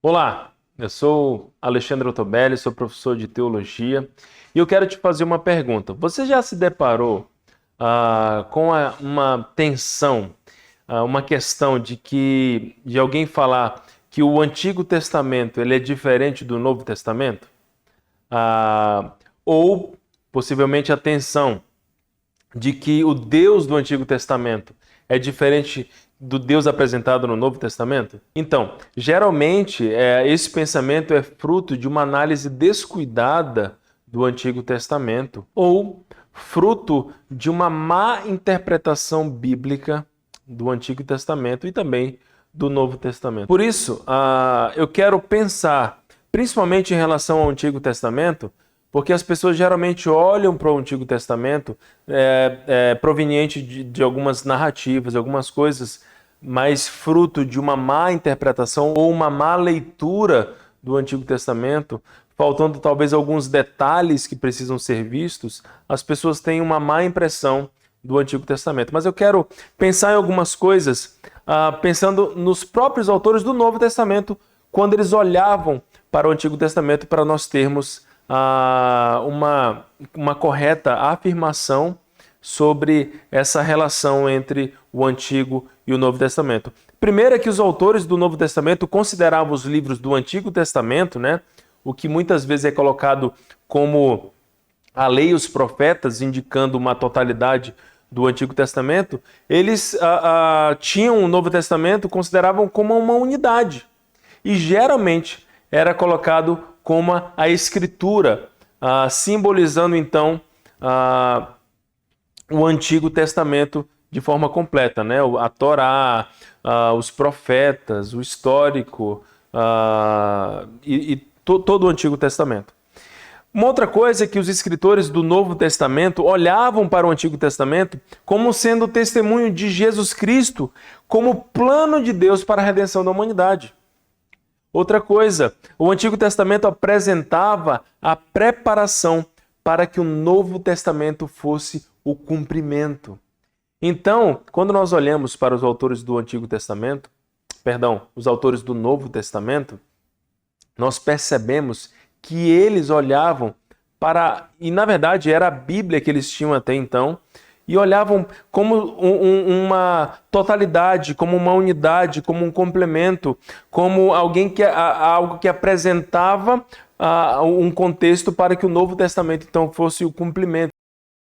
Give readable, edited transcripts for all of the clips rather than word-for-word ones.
Olá, eu sou Alexandre Ottobelli, sou professor de teologia e eu quero te fazer uma pergunta. Você já se deparou com uma tensão, uma questão de alguém falar que o Antigo Testamento ele é diferente do Novo Testamento? Ou possivelmente a tensão de que o Deus do Antigo Testamento é diferente do Deus apresentado no Novo Testamento? Então, geralmente, esse pensamento é fruto de uma análise descuidada do Antigo Testamento ou fruto de uma má interpretação bíblica do Antigo Testamento e também do Novo Testamento. Por isso, eu quero pensar, principalmente em relação ao Antigo Testamento, porque as pessoas geralmente olham para o Antigo Testamento proveniente de algumas narrativas, algumas coisas, mas fruto de uma má interpretação ou uma má leitura do Antigo Testamento, faltando talvez alguns detalhes que precisam ser vistos, as pessoas têm uma má impressão do Antigo Testamento. Mas eu quero pensar em algumas coisas, pensando nos próprios autores do Novo Testamento, quando eles olhavam para o Antigo Testamento para nós termos uma correta afirmação sobre essa relação entre o Antigo e o Novo Testamento. Primeiro é que os autores do Novo Testamento consideravam os livros do Antigo Testamento, né, o que muitas vezes é colocado como a lei e os profetas, indicando uma totalidade do Antigo Testamento. Eles tinham o Novo Testamento, consideravam como uma unidade. E geralmente era colocado como a Escritura, simbolizando então o Antigo Testamento de forma completa, né? A Torá, os profetas, o histórico todo o Antigo Testamento. Uma outra coisa é que os escritores do Novo Testamento olhavam para o Antigo Testamento como sendo o testemunho de Jesus Cristo, como plano de Deus para a redenção da humanidade. Outra coisa, o Antigo Testamento apresentava a preparação para que o Novo Testamento fosse o cumprimento. Então, quando nós olhamos para os autores do Antigo Testamento, os autores do Novo Testamento, nós percebemos que eles olhavam e na verdade era a Bíblia que eles tinham até então, e olhavam como uma totalidade, como uma unidade, como um complemento, como algo que apresentava um contexto para que o Novo Testamento então fosse o cumprimento.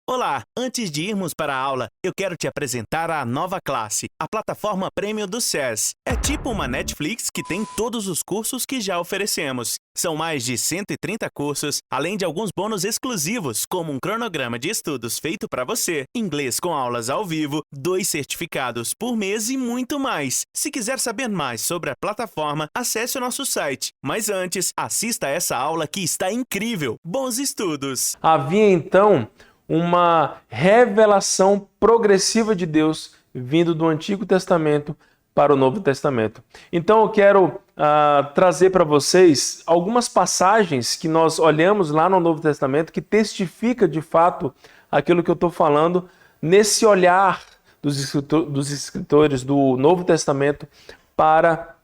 Olá, antes de irmos para a aula, eu quero te apresentar a nova classe, a plataforma Premium do SES. É tipo uma Netflix que tem todos os cursos que já oferecemos. São mais de 130 cursos, além de alguns bônus exclusivos, como um cronograma de estudos feito para você, inglês com aulas ao vivo, 2 certificados por mês e muito mais. Se quiser saber mais sobre a plataforma, acesse o nosso site. Mas antes, assista a essa aula que está incrível. Bons estudos! Havia então uma revelação progressiva de Deus vindo do Antigo Testamento para o Novo Testamento. Então eu quero trazer para vocês algumas passagens que nós olhamos lá no Novo Testamento que testifica de fato aquilo que eu estou falando nesse olhar dos escritores do Novo Testamento para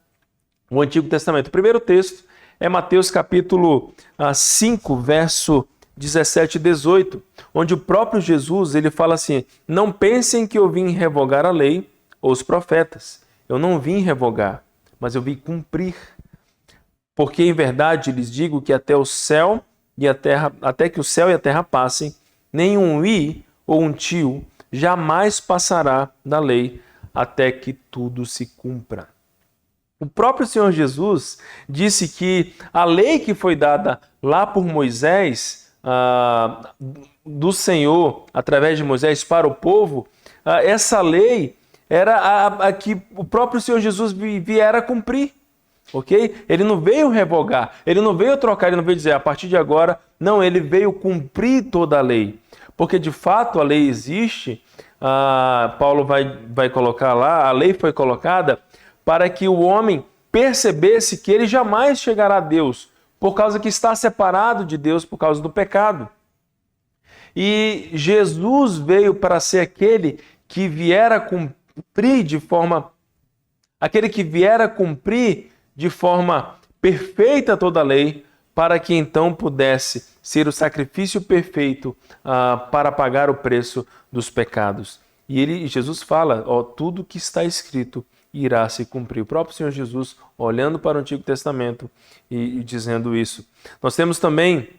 o Antigo Testamento. O primeiro texto é Mateus capítulo 5, verso 17 e 18, onde o próprio Jesus ele fala assim: não pensem que eu vim revogar a lei ou os profetas. Eu não vim revogar, mas eu vim cumprir. Porque em verdade lhes digo que até que o céu e a terra passem, nenhum i ou um tio jamais passará da lei até que tudo se cumpra. O próprio Senhor Jesus disse que a lei que foi dada lá por Moisés, do Senhor, através de Moisés para o povo, essa lei era a que o próprio Senhor Jesus viera cumprir, ok? Ele não veio revogar, ele não veio trocar, ele não veio dizer a partir de agora, não, ele veio cumprir toda a lei, porque de fato a lei existe, Paulo vai colocar lá, a lei foi colocada para que o homem percebesse que ele jamais chegará a Deus, por causa que está separado de Deus por causa do pecado. E Jesus veio para ser aquele que viera cumprir de forma perfeita toda a lei, para que então pudesse ser o sacrifício perfeito para pagar o preço dos pecados. E Jesus fala, tudo que está escrito irá se cumprir. O próprio Senhor Jesus olhando para o Antigo Testamento e dizendo isso. Nós temos também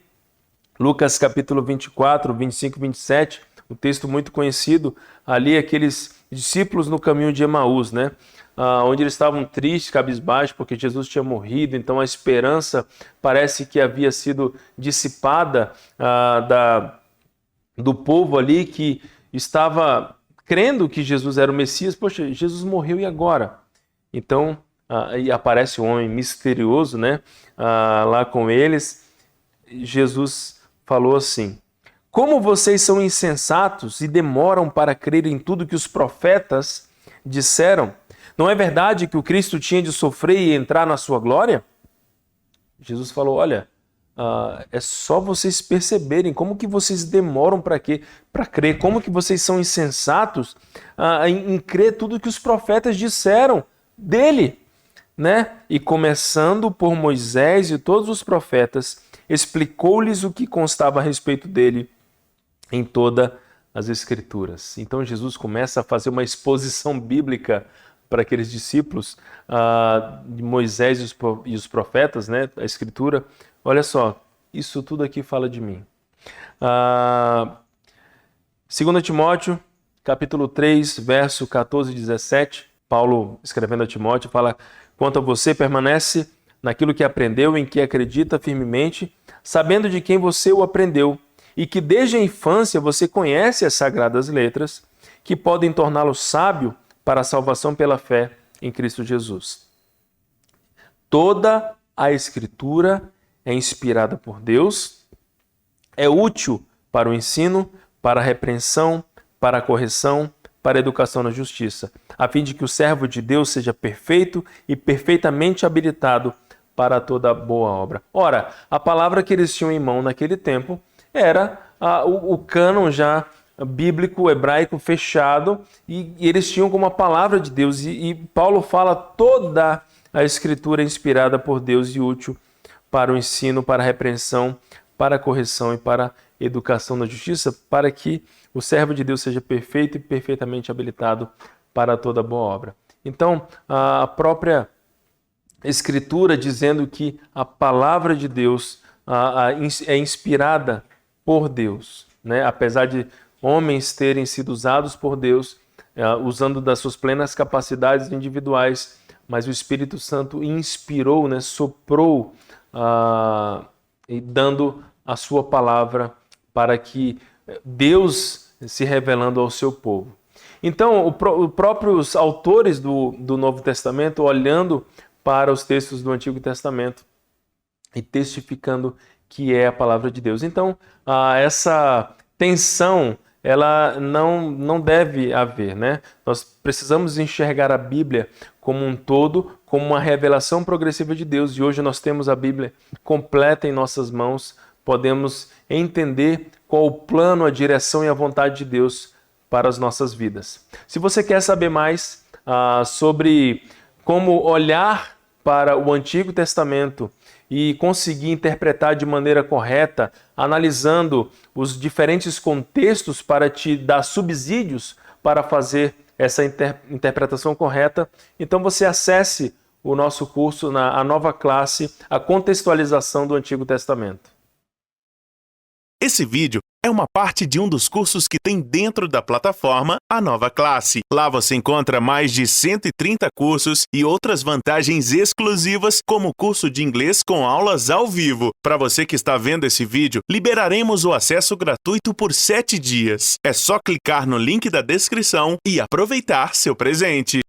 Lucas capítulo 24, 25 e 27, um texto muito conhecido, ali aqueles discípulos no caminho de Emaús, né? Onde eles estavam tristes, cabisbaixos, porque Jesus tinha morrido, então a esperança parece que havia sido dissipada do povo ali que estava crendo que Jesus era o Messias. Poxa, Jesus morreu e agora? Então, e aparece um homem misterioso, né? Lá com eles. Jesus falou assim: como vocês são insensatos e demoram para crer em tudo que os profetas disseram? Não é verdade que o Cristo tinha de sofrer e entrar na sua glória? Jesus falou, olha, é só vocês perceberem como que vocês demoram para crer, como que vocês são insensatos em crer tudo que os profetas disseram dele, né? E começando por Moisés e todos os profetas, explicou-lhes o que constava a respeito dele em todas as Escrituras. Então Jesus começa a fazer uma exposição bíblica para aqueles discípulos de Moisés e os profetas, né? A Escritura. Olha só, isso tudo aqui fala de mim. 2 Timóteo, capítulo 3, verso 14 e 17, Paulo, escrevendo a Timóteo, fala: quanto a você, permanece naquilo que aprendeu, em que acredita firmemente, sabendo de quem você o aprendeu, e que desde a infância você conhece as sagradas letras, que podem torná-lo sábio para a salvação pela fé em Cristo Jesus. Toda a Escritura é inspirada por Deus, é útil para o ensino, para a repreensão, para a correção, para a educação na justiça, a fim de que o servo de Deus seja perfeito e perfeitamente habilitado para toda boa obra. Ora, a palavra que eles tinham em mão naquele tempo era o cânon já bíblico, hebraico, fechado, e eles tinham como a palavra de Deus. E Paulo fala toda a Escritura é inspirada por Deus e útil para o ensino, para a repreensão, para a correção e para a educação na justiça, para que o servo de Deus seja perfeito e perfeitamente habilitado para toda boa obra. Então, a própria Escritura dizendo que a palavra de Deus é inspirada por Deus, né? Apesar de homens terem sido usados por Deus, usando das suas plenas capacidades individuais, mas o Espírito Santo inspirou, né? Soprou, e dando a sua palavra para que Deus se revelando ao seu povo. Então, os próprios autores do Novo Testamento, olhando para os textos do Antigo Testamento e testificando que é a palavra de Deus. Então, essa tensão, ela não deve haver, né? Nós precisamos enxergar a Bíblia como um todo, como uma revelação progressiva de Deus. E hoje nós temos a Bíblia completa em nossas mãos, podemos entender qual o plano, a direção e a vontade de Deus para as nossas vidas. Se você quer saber mais sobre como olhar para o Antigo Testamento e conseguir interpretar de maneira correta, analisando os diferentes contextos para te dar subsídios para fazer essa interpretação correta, então você acesse o nosso curso, a nova classe, a contextualização do Antigo Testamento. Esse vídeo é uma parte de um dos cursos que tem dentro da plataforma A Nova Classe. Lá você encontra mais de 130 cursos e outras vantagens exclusivas, como o curso de inglês com aulas ao vivo. Para você que está vendo esse vídeo, liberaremos o acesso gratuito por 7 dias. É só clicar no link da descrição e aproveitar seu presente.